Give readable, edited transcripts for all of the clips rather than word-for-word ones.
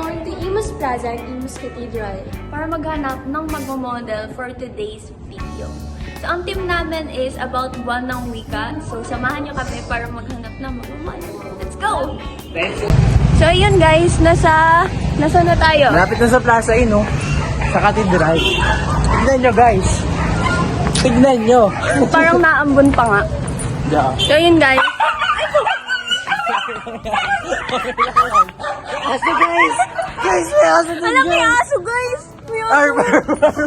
going to Imus Plaza and Imus Cathedral para maghanap ng magmamodel for today's video. So, ang team namin is about buwan ng wika. So, samahan nyo kami para maghanap ng magmamodel. Let's go! So, ayun guys, nasa na tayo? Malapit na sa Plaza Inn, no? Sa Cathedral. Tignan nyo, guys. Tignan nyo. Parang naambon pa nga. Yeah. So, ayun guys. Aso, guys! Guys, may aso din, Alam, may guys! aso guys! May aso. Arr, arr, arr.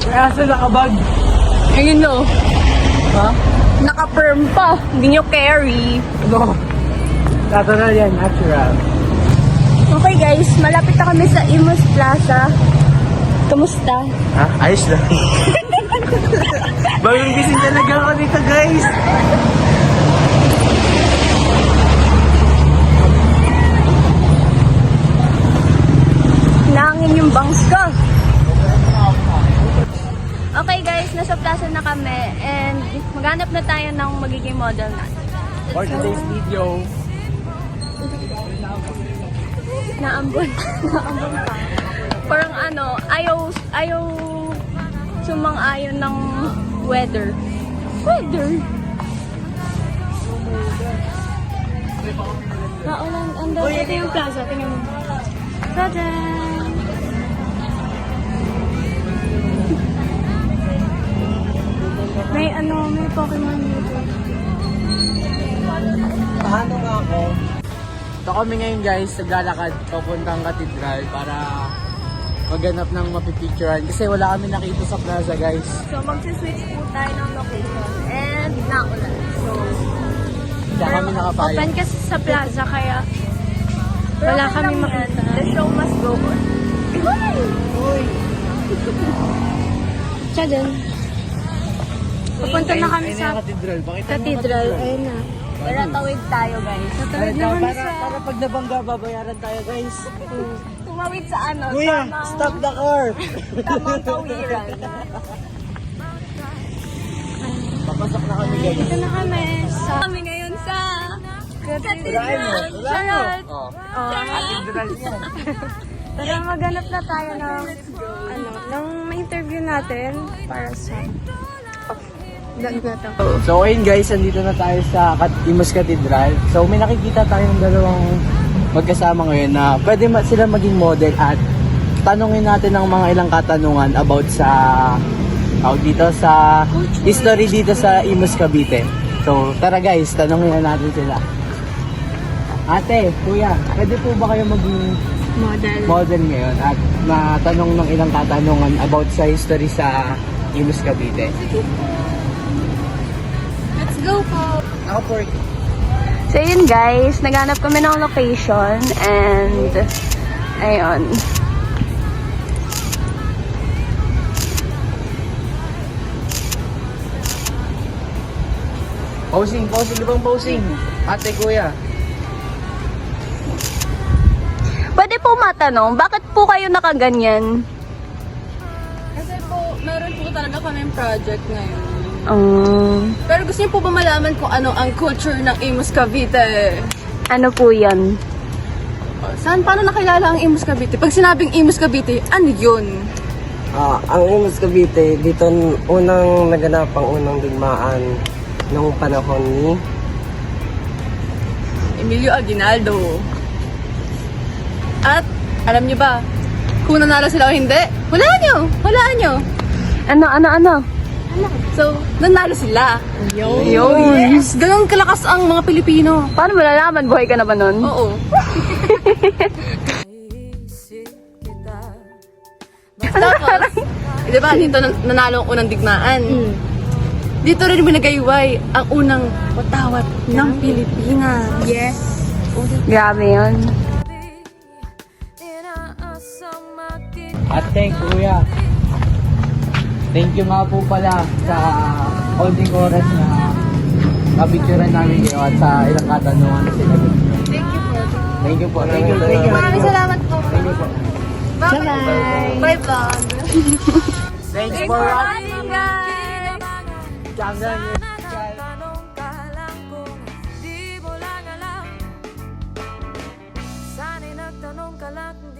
May aso nakabag. Ayun no. Ha? Naka-firm pa. Hindi nyo carry. Ano? Natural yan, natural. Okay guys, malapit na kami sa Imus Plaza. Kamusta? Ha? Ayos lang. Bagong gising talaga ako dito, guys. Nangin yung bangs ko. Okay guys, nasa plaza na kami and maghanap na tayo ng magiging model natin. For today's video, Naambon. Naambon pa. Parang ano, ayaw sumang-ayon ng weather. Weather? Naulan, andun. Ito yung plaza, tingnan mo. Tada! May Pokemon dito. paano nga ako? Ito kami ngayon, guys, naglalakad papuntang Cathedral para maghanap ng mapipicturean. Kasi wala kami nakita sa plaza, guys. So, magsiswitch po tayo ng location and naulan. So, Kaya kami nakapayag. open kasi sa plaza kaya wala kami makita. The show must go on. Uy! Siya din. Papunta na kami Ayun sa yung Cathedral. Bakit cathedral. Ayun na. Tara, tawid tayo, guys. Tawid na kami sa... Para pag nabangga, babayaran tayo, guys. Tumawid sa ano? Kuya, tamang- stop the car! Tamang tawiran. Papasok na kami, guys. Dito na kami sa... Kami ngayon sa... Walain mo! Walain mo! Charot. Oh. Cathedral yan. Tara, maghanap na tayo ng ma-interview natin para sa... Vlog na to. So ayun guys, andito na tayo sa Imus Cathedral. So may nakikita tayong dalawang magkasama ngayon na pwede sila maging model at tanungin natin ng mga ilang katanungan about sa dito sa history dito sa Imus Cavite. So tara guys, tanungin na natin sila. Ate, kuya, pwede po ba kayo maging model ngayon at matanong ng ilang katanungan about sa history sa Imus Cavite? Let's go po! Ako po. So yun guys, naghanap kami ng location and ayun. Posing, ibang posing. Ate, kuya. Pwede po matanong, bakit po kayo nakaganyan? Kasi po, meron po talaga kaming project ngayon. Pero gusto niyo po ba malaman kung ano ang culture ng Imus Cavite? Ano po yan? Paano nakilala ang Imus Cavite? Pag sinabing Imus Cavite, ano yun? Ang Imus Cavite, dito unang naganap ang unang digmaan noong panahon ni Emilio Aguinaldo. At, alam niyo ba, kung nanalo sila o hindi? Walaan nyo. Ano? So, nanalo sila. Yun. Yes! Ganun kalakas ang mga Pilipino. Paano malalaman? Buhay ka na ba nun? Oo. Tapos, di ba, dito nanalo ang unang digmaan. Dito rin binagayway ang unang watawat ng Pilipinas. Yes. Grabe yun. Ate, kuya. Thank you nga po pala sa holding oras na napicturean namin kayo at sa ilang katanungan na sila. Thank you po. Thank you. Maraming salamat po. Thank you po. Bye-bye! Bye vlog. Thanks for watching. guys! Hanggang balak